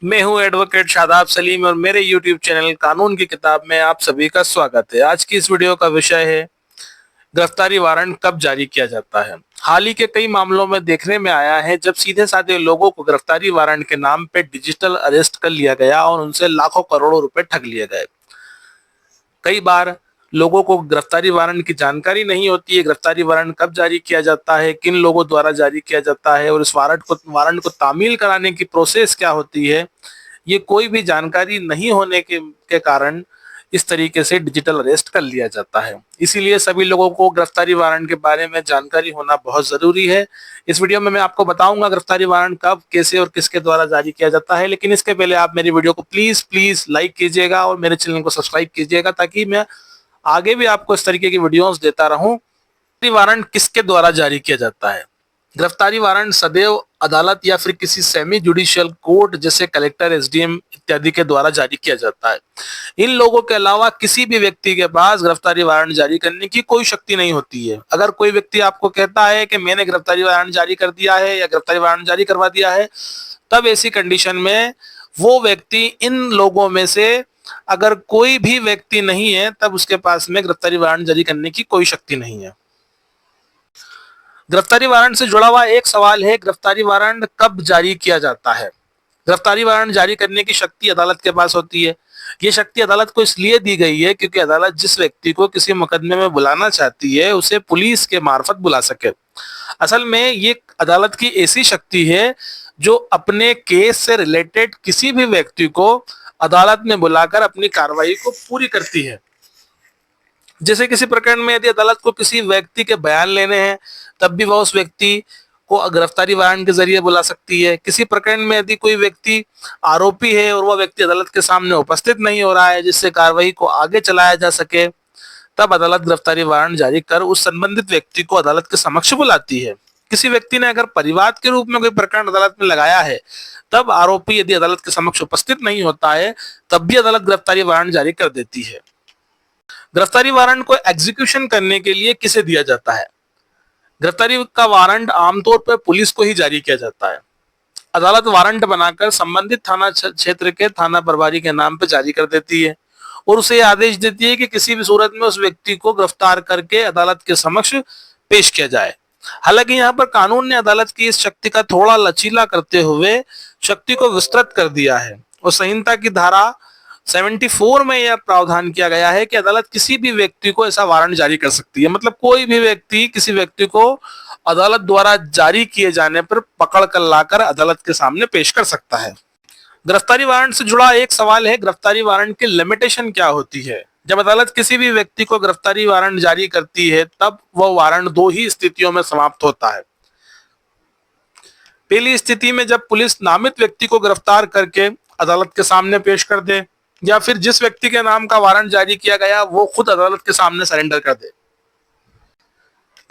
मैं हूं एडवोकेट शादाब सलीम और मेरे YouTube चैनल कानून की किताब में आप सभी का स्वागत है। आज की इस वीडियो का विषय है गिरफ्तारी वारंट कब जारी किया जाता है। हाल ही के कई मामलों में देखने में आया है जब सीधे साधे लोगों को गिरफ्तारी वारंट के नाम पे डिजिटल अरेस्ट कर लिया गया और उनसे लाखों करोड़ों रुपए ठग लिए गए। कई बार लोगों को गिरफ्तारी वारंट की जानकारी नहीं होती है, गिरफ्तारी वारंट कब जारी किया जाता है, किन लोगों द्वारा जारी किया जाता है और इस वारंट को तामील कराने की प्रोसेस क्या होती है, ये कोई भी जानकारी नहीं होने के कारण इस तरीके से डिजिटल अरेस्ट कर लिया जाता है। इसीलिए सभी लोगों को गिरफ्तारी वारंट के बारे में जानकारी होना बहुत जरूरी है। इस वीडियो में मैं आपको बताऊंगा गिरफ्तारी वारंट कब, कैसे और किसके द्वारा जारी किया जाता है। लेकिन इसके पहले आप मेरी वीडियो को प्लीज प्लीज लाइक कीजिएगा और मेरे चैनल को सब्सक्राइब कीजिएगा ताकि मैं आगे भी आपको इस तरीके की वीडियोस देता रहूं। गिरफ्तारी वारंट किसके द्वारा जारी किया जाता है? गिरफ्तारी वारंट सदैव अदालत या फिर किसी सेमी जुडिशियल कोर्ट जैसे कलेक्टर, एसडीएम इत्यादि के द्वारा जारी किया जाता है। इन लोगों के अलावा किसी भी व्यक्ति के पास गिरफ्तारी वारंट जारी करने की कोई शक्ति नहीं होती है। अगर कोई व्यक्ति आपको कहता है कि मैंने गिरफ्तारी वारंट जारी कर दिया है या गिरफ्तारी वारंट जारी करवा दिया है, तब ऐसी कंडीशन में वो व्यक्ति इन लोगों में से अगर कोई भी व्यक्ति नहीं है तब उसके पास में गिरफ्तारी वारंट जारी करने की कोई शक्ति नहीं है। गिरफ्तारी वारंट से जुड़ा हुआ एक सवाल है, गिरफ्तारी वारंट कब जारी किया जाता है? गिरफ्तारी वारंट जारी करने की शक्ति अदालत के पास होती है। ये शक्ति अदालत को इसलिए दी गई है क्योंकि अदालत जिस व्यक्ति को किसी मुकदमे में बुलाना चाहती है उसे पुलिस के मार्फत बुला सके। असल में ये अदालत की ऐसी शक्ति है जो अपने केस से रिलेटेड किसी भी व्यक्ति को अदालत में बुलाकर अपनी कार्रवाई को पूरी करती है। जैसे किसी प्रकरण में यदि अदालत को किसी व्यक्ति के बयान लेने हैं तब भी वह उस व्यक्ति को गिरफ्तारी वारंट के जरिए बुला सकती है। किसी प्रकरण में यदि कोई व्यक्ति आरोपी है और वह व्यक्ति अदालत के सामने उपस्थित नहीं हो रहा है जिससे कार्रवाई को आगे चलाया जा सके, तब अदालत गिरफ्तारी वारंट जारी कर उस संबंधित व्यक्ति को अदालत के समक्ष बुलाती है। किसी व्यक्ति ने अगर परिवाद के रूप में कोई प्रकरण अदालत में लगाया है, तब आरोपी यदि अदालत के समक्ष उपस्थित नहीं होता है तब भी अदालत गिरफ्तारी वारंट जारी कर देती है। गिरफ्तारी वारंट को एग्जीक्यूशन करने के लिए किसे दिया जाता है? गिरफ्तारी का वारंट आमतौर पर पुलिस को ही जारी किया जाता है। अदालत वारंट बनाकर संबंधित थाना क्षेत्र के थाना प्रभारी के नाम पर जारी कर देती है और उसे आदेश देती है कि किसी भी सूरत में उस व्यक्ति को गिरफ्तार करके अदालत के समक्ष पेश किया जाए। हालांकि यहाँ पर कानून ने अदालत की इस शक्ति का थोड़ा लचीला करते हुए शक्ति को विस्तृत कर दिया है और संहिता की धारा 74 में यह प्रावधान किया गया है कि अदालत किसी भी व्यक्ति को ऐसा वारंट जारी कर सकती है। मतलब कोई भी व्यक्ति किसी व्यक्ति को अदालत द्वारा जारी किए जाने पर पकड़ कर लाकर अदालत के सामने पेश कर सकता है। गिरफ्तारी वारंट से जुड़ा एक सवाल है, गिरफ्तारी वारंट की लिमिटेशन क्या होती है? जब अदालत किसी भी व्यक्ति को गिरफ्तारी वारंट जारी करती है तब वह वारंट दो ही स्थितियों में समाप्त होता है। पहली स्थिति में जब पुलिस नामित व्यक्ति को गिरफ्तार करके अदालत के सामने पेश कर दे या फिर जिस व्यक्ति के नाम का वारंट जारी किया गया वो खुद अदालत के सामने सरेंडर कर दे।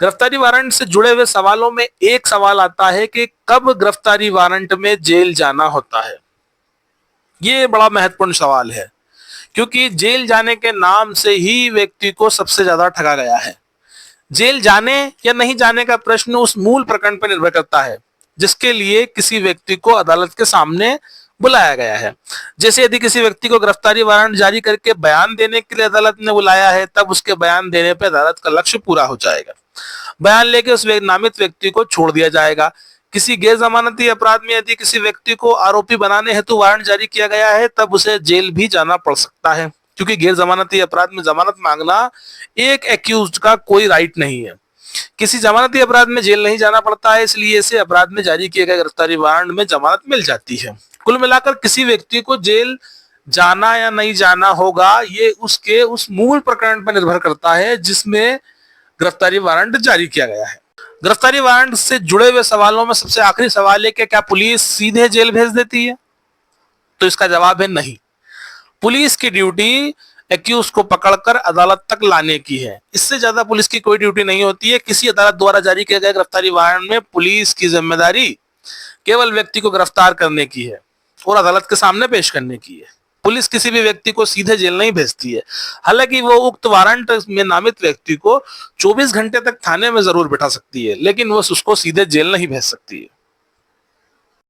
गिरफ्तारी वारंट से जुड़े हुए सवालों में एक सवाल आता है कि कब गिरफ्तारी वारंट में जेल जाना होता है। ये बड़ा महत्वपूर्ण सवाल है क्योंकि जेल जाने के नाम से ही व्यक्ति को सबसे ज्यादा ठगा गया है। जेल जाने या नहीं जाने का प्रश्न उस मूल प्रकरण पर निर्भर करता है जिसके लिए किसी व्यक्ति को अदालत के सामने बुलाया गया है। जैसे यदि किसी व्यक्ति को गिरफ्तारी वारंट जारी करके बयान देने के लिए अदालत ने बुलाया है तब उसके बयान देने पर अदालत का लक्ष्य पूरा हो जाएगा। बयान लेके उस नामित व्यक्ति को छोड़ दिया जाएगा। किसी गैर जमानती अपराध में यदि किसी व्यक्ति को आरोपी बनाने हेतु वारंट जारी किया गया है तब उसे जेल भी जाना पड़ सकता है क्योंकि गैर जमानती अपराध में जमानत मांगना एक एक्यूज्ड का कोई राइट नहीं है। किसी जमानती अपराध में जेल नहीं जाना पड़ता है, इसलिए ऐसे अपराध में जारी किए गए गिरफ्तारी वारंट में जमानत मिल जाती है। कुल मिलाकर किसी व्यक्ति को जेल जाना या नहीं जाना होगा ये उसके उस मूल प्रकरण पर निर्भर करता है जिसमें गिरफ्तारी वारंट जारी किया गया है। गिरफ्तारी वारंट से जुड़े हुए सवालों में सबसे आखिरी सवाल है कि क्या पुलिस सीधे जेल भेज देती है? तो इसका जवाब है नहीं। पुलिस की ड्यूटी एक्यूज को पकड़कर अदालत तक लाने की है। इससे ज्यादा पुलिस की कोई ड्यूटी नहीं होती है। किसी अदालत द्वारा जारी किए गए गिरफ्तारी वारंट में पुलिस की जिम्मेदारी केवल व्यक्ति को गिरफ्तार करने की है और अदालत के सामने पेश करने की है। पुलिस किसी भी व्यक्ति को सीधे जेल नहीं भेजती है। हालांकि वो उक्त वारंट में नामित व्यक्ति को 24 घंटे तक थाने में जरूर बिठा सकती है, लेकिन वो उसको सीधे जेल नहीं भेज सकती है।